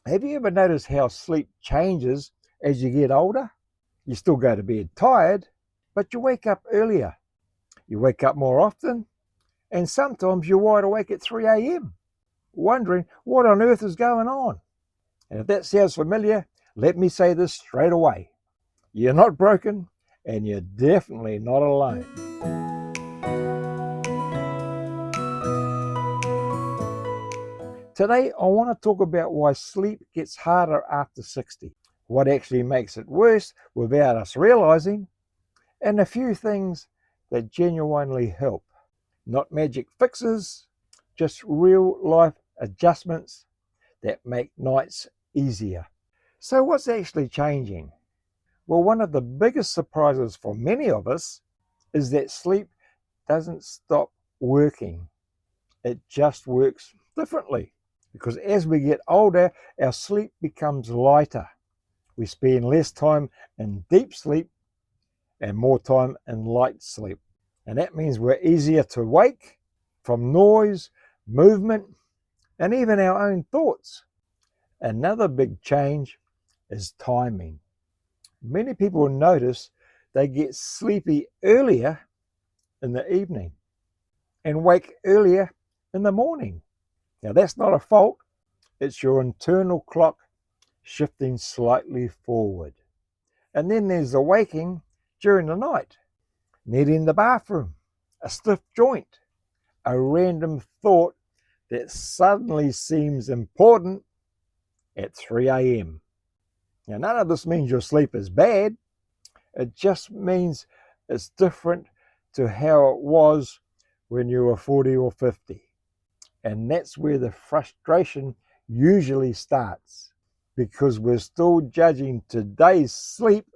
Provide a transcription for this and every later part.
Have you ever noticed how sleep changes as you get older? You still go to bed tired, but you wake up earlier. You wake up more often, and sometimes you're wide awake at 3 a.m., wondering what on earth is going on. And if that sounds familiar, let me say this straight away. You're not broken, and you're definitely not alone. Today, I want to talk about why sleep gets harder after 60, what actually makes it worse without us realizing, and a few things that genuinely help. Not magic fixes, just real life adjustments that make nights easier. So, what's actually changing? Well, one of the biggest surprises for many of us is that sleep doesn't stop working, it just works differently. Because as we get older, our sleep becomes lighter. We spend less time in deep sleep and more time in light sleep. And that means we're easier to wake from noise, movement, and even our own thoughts. Another big change is timing. Many people notice they get sleepy earlier in the evening and wake earlier in the morning. Now, that's not a fault, it's your internal clock shifting slightly forward. And then there's the waking during the night, needing the bathroom, a stiff joint, a random thought that suddenly seems important at 3 a.m. Now, none of this means your sleep is bad. It just means it's different to how it was when you were 40 or 50. And that's where the frustration usually starts, because we're still judging today's sleep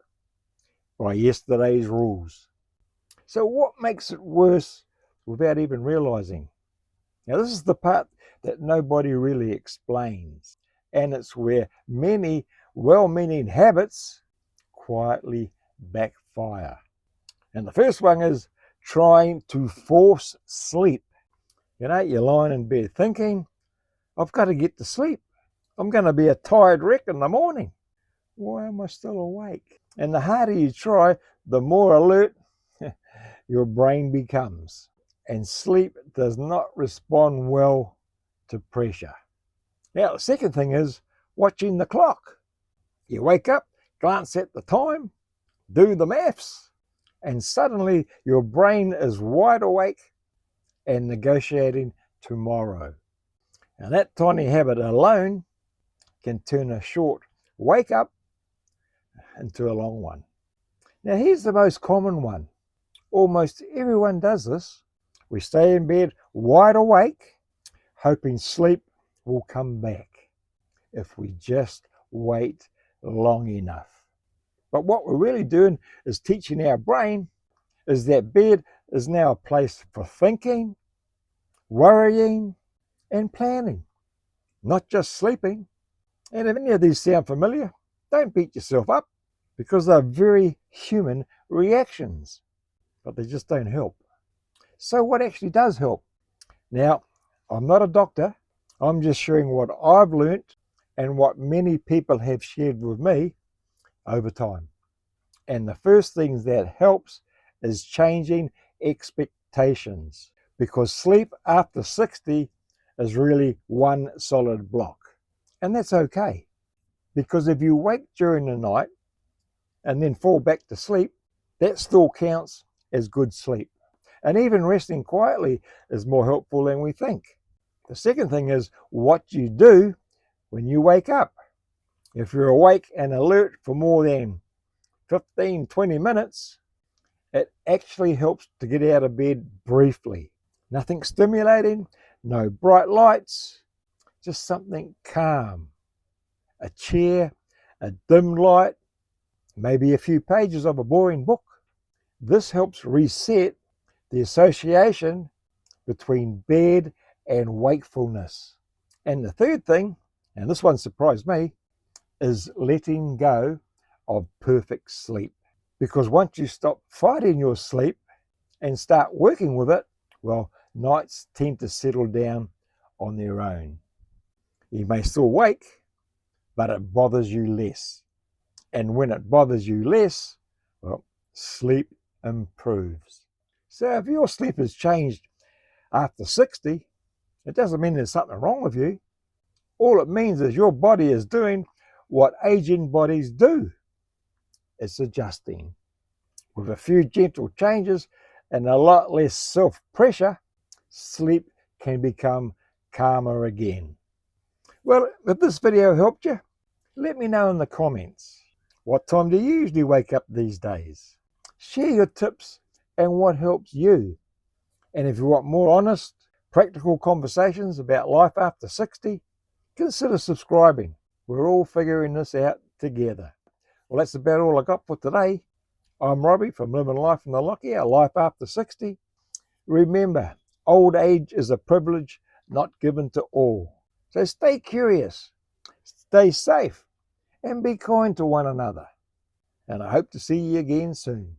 by yesterday's rules. So, what makes it worse without even realizing? Now, this is the part that nobody really explains, and it's where many well meaning habits quietly backfire. And the first one is trying to force sleep. You're lying in bed thinking, I've got to get to sleep. I'm going to be a tired wreck in the morning. Why am I still awake? And the harder you try, the more alert your brain becomes. And sleep does not respond well to pressure. Now, the second thing is watching the clock. You wake up, glance at the time, do the maths, and suddenly your brain is wide awake and negotiating tomorrow. And that tiny habit alone can turn a short wake up into a long one. Now, here's the most common one. Almost everyone does this. We stay in bed wide awake, hoping sleep will come back if we just wait long enough. But what we're really doing is teaching our brain is that bed is now a place for thinking, worrying, and planning, not just sleeping. And if any of these sound familiar, don't beat yourself up, because they're very human reactions, but they just don't help. So what actually does help? Now, I'm not a doctor. I'm just sharing what I've learnt and what many people have shared with me over time. And the first thing that helps is changing expectations, because sleep after 60 is really one solid block. And that's okay, because if you wake during the night and then fall back to sleep, that still counts as good sleep. And even resting quietly is more helpful than we think. The second thing is what you do when you wake up. If you're awake and alert for more than 15, 20 minutes, it actually helps to get out of bed briefly. Nothing stimulating, no bright lights, just something calm. A chair, a dim light, maybe a few pages of a boring book. This helps reset the association between bed and wakefulness. And the third thing, and this one surprised me, is letting go of perfect sleep. Because once you stop fighting your sleep and start working with it, well, nights tend to settle down on their own. You may still wake, but it bothers you less. And when it bothers you less, well, sleep improves. So if your sleep has changed after 60, it doesn't mean there's something wrong with you. All it means is your body is doing what aging bodies do. It's adjusting. With a few gentle changes and a lot less self-pressure, sleep can become calmer again. Well, if this video helped you, let me know in the comments. What time do you usually wake up these days? Share your tips and what helps you. And if you want more honest, practical conversations about life after 60, consider subscribing. We're all figuring this out together. Well, that's about all I got for today. I'm Robbie from Living Life in the Lockie, our life after 60. Remember, old age is a privilege not given to all. So stay curious, stay safe, and be kind to one another. And I hope to see you again soon.